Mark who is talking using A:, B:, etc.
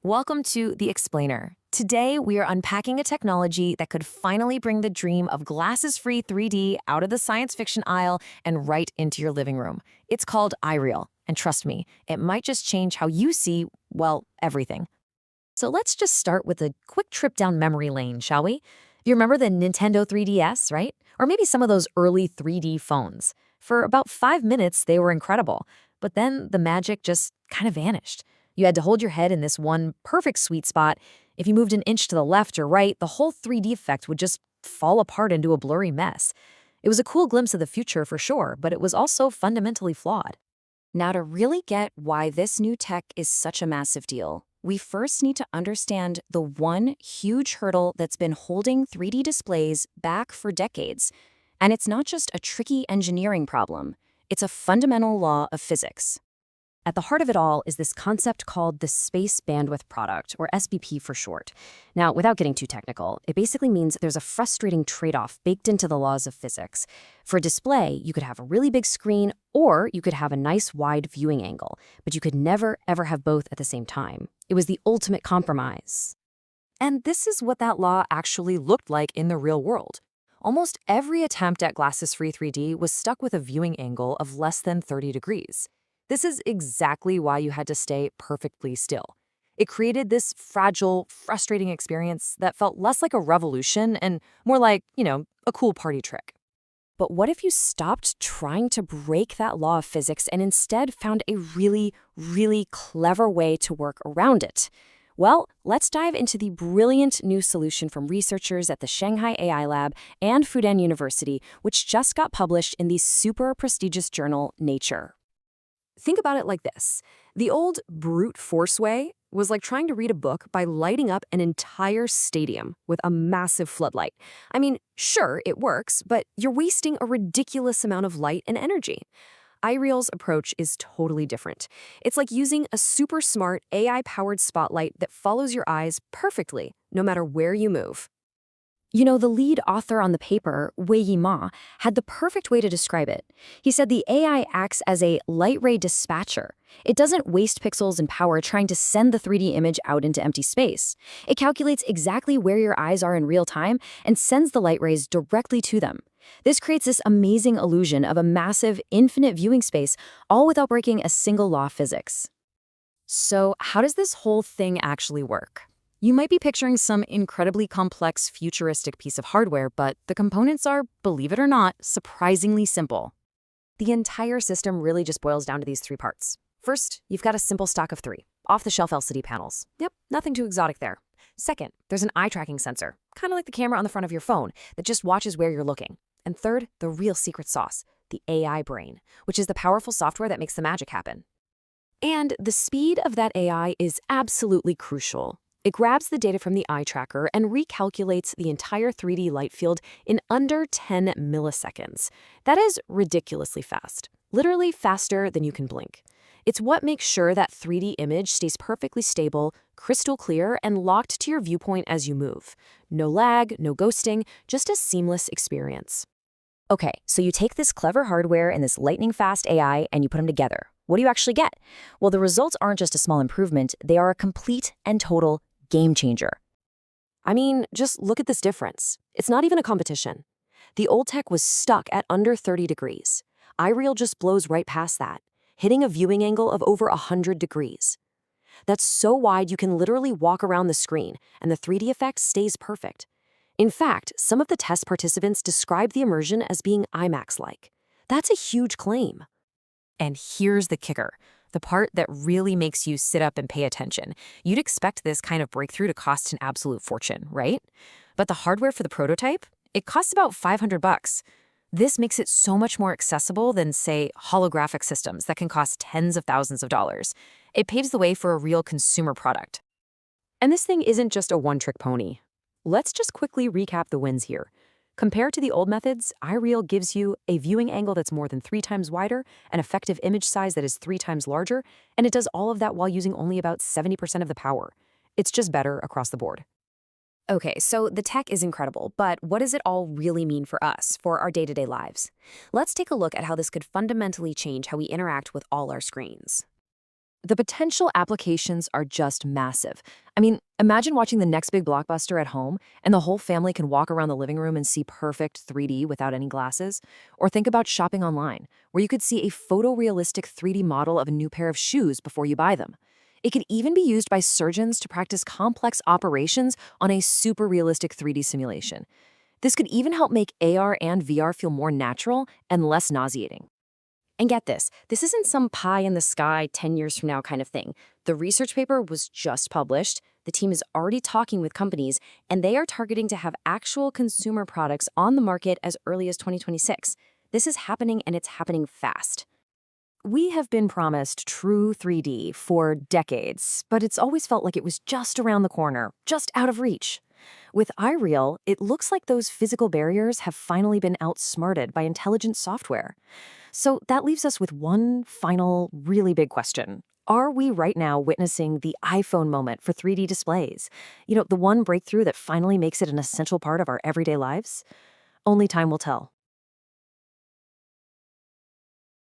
A: Welcome to The Explainer. Today, we are unpacking a technology that could finally bring the dream of glasses-free 3D out of the science fiction aisle and right into your living room. It's called EyeReal, and trust me, it might just change how you see, well, everything. So let's just start with a quick trip down memory lane, shall we? You remember the Nintendo 3DS, right? Or maybe some of those early 3D phones. For about 5 minutes, they were incredible, but then the magic just kind of vanished. You had to hold your head in this one perfect sweet spot. If you moved an inch to the left or right, the whole 3D effect would just fall apart into a blurry mess. It was a cool glimpse of the future for sure, but it was also fundamentally flawed.
B: Now, to really get why this new tech is such a massive deal, we first need to understand the one huge hurdle that's been holding 3D displays back for decades. And it's not just a tricky engineering problem, it's a fundamental law of physics.
C: At the heart of it all is this concept called the space bandwidth product, or SBP for short. Now, without getting too technical, it basically means there's a frustrating trade-off baked into the laws of physics. For a display, you could have a really big screen, or you could have a nice wide viewing angle, but you could never, ever have both at the same time. It was the ultimate compromise.
A: And this is what that law actually looked like in the real world. Almost every attempt at glasses-free 3D was stuck with a viewing angle of less than 30 degrees. This is exactly why you had to stay perfectly still. It created this fragile, frustrating experience that felt less like a revolution and more like, a cool party trick.
C: But what if you stopped trying to break that law of physics and instead found a really, really clever way to work around it? Well, let's dive into the brilliant new solution from researchers at the Shanghai AI Lab and Fudan University, which just got published in the super prestigious journal Nature.
A: Think about it like this. The old brute force way was like trying to read a book by lighting up an entire stadium with a massive floodlight. I mean, sure, it works, but you're wasting a ridiculous amount of light and energy. iReal's approach is totally different. It's like using a super smart AI-powered spotlight that follows your eyes perfectly, no matter where you move.
C: You know, the lead author on the paper, Wei Ma, had the perfect way to describe it. He said the AI acts as a light ray dispatcher. It doesn't waste pixels and power trying to send the 3D image out into empty space. It calculates exactly where your eyes are in real time and sends the light rays directly to them. This creates this amazing illusion of a massive, infinite viewing space, all without breaking a single law of physics.
A: So how does this whole thing actually work? You might be picturing some incredibly complex, futuristic piece of hardware, but the components are, believe it or not, surprisingly simple. The entire system really just boils down to these three parts. First, you've got a simple stock of three, off-the-shelf LCD panels. Yep, nothing too exotic there. Second, there's an eye-tracking sensor, kind of like the camera on the front of your phone, that just watches where you're looking. And third, the real secret sauce, the AI brain, which is the powerful software that makes the magic happen. And the speed of that AI is absolutely crucial. It grabs the data from the eye tracker and recalculates the entire 3D light field in under 10 milliseconds. That is ridiculously fast, literally faster than you can blink. It's what makes sure that 3D image stays perfectly stable, crystal clear, and locked to your viewpoint as you move. No lag, no ghosting, just a seamless experience.
C: Okay, so you take this clever hardware and this lightning-fast AI and you put them together. What do you actually get? Well, the results aren't just a small improvement, they are a complete and total game changer.
A: I mean, just look at this difference. It's not even a competition. The old tech was stuck at under 30 degrees. iReal just blows right past that, hitting a viewing angle of over 100 degrees. That's so wide you can literally walk around the screen, and the 3D effect stays perfect. In fact, some of the test participants described the immersion as being IMAX-like. That's a huge claim. And here's the kicker. The part that really makes you sit up and pay attention. You'd expect this kind of breakthrough to cost an absolute fortune, right? But the hardware for the prototype, it costs about $500. This makes it so much more accessible than, say, holographic systems that can cost tens of thousands of dollars. It paves the way for a real consumer product. And this thing isn't just a one-trick pony. Let's just quickly recap the wins here. Compared to the old methods, iReal gives you a viewing angle that's more than 3 times wider, an effective image size that is 3 times larger, and it does all of that while using only about 70% of the power. It's just better across the board.
C: Okay, so the tech is incredible, but what does it all really mean for us, for our day-to-day lives? Let's take a look at how this could fundamentally change how we interact with all our screens.
A: The potential applications are just massive. I mean, imagine watching the next big blockbuster at home and the whole family can walk around the living room and see perfect 3D without any glasses. Or think about shopping online, where you could see a photorealistic 3D model of a new pair of shoes before you buy them. It could even be used by surgeons to practice complex operations on a super realistic 3D simulation. This could even help make AR and VR feel more natural and less nauseating.
C: And get this isn't some pie in the sky 10 years from now kind of thing. The research paper was just published, the team is already talking with companies, and they are targeting to have actual consumer products on the market as early as 2026. This is happening, and it's happening fast.
A: We have been promised true 3D for decades, but it's always felt like it was just around the corner, just out of reach. With EyeReal, it looks like those physical barriers have finally been outsmarted by intelligent software. So that leaves us with one final, really big question. Are we right now witnessing the iPhone moment for 3D displays? The one breakthrough that finally makes it an essential part of our everyday lives? Only time will tell.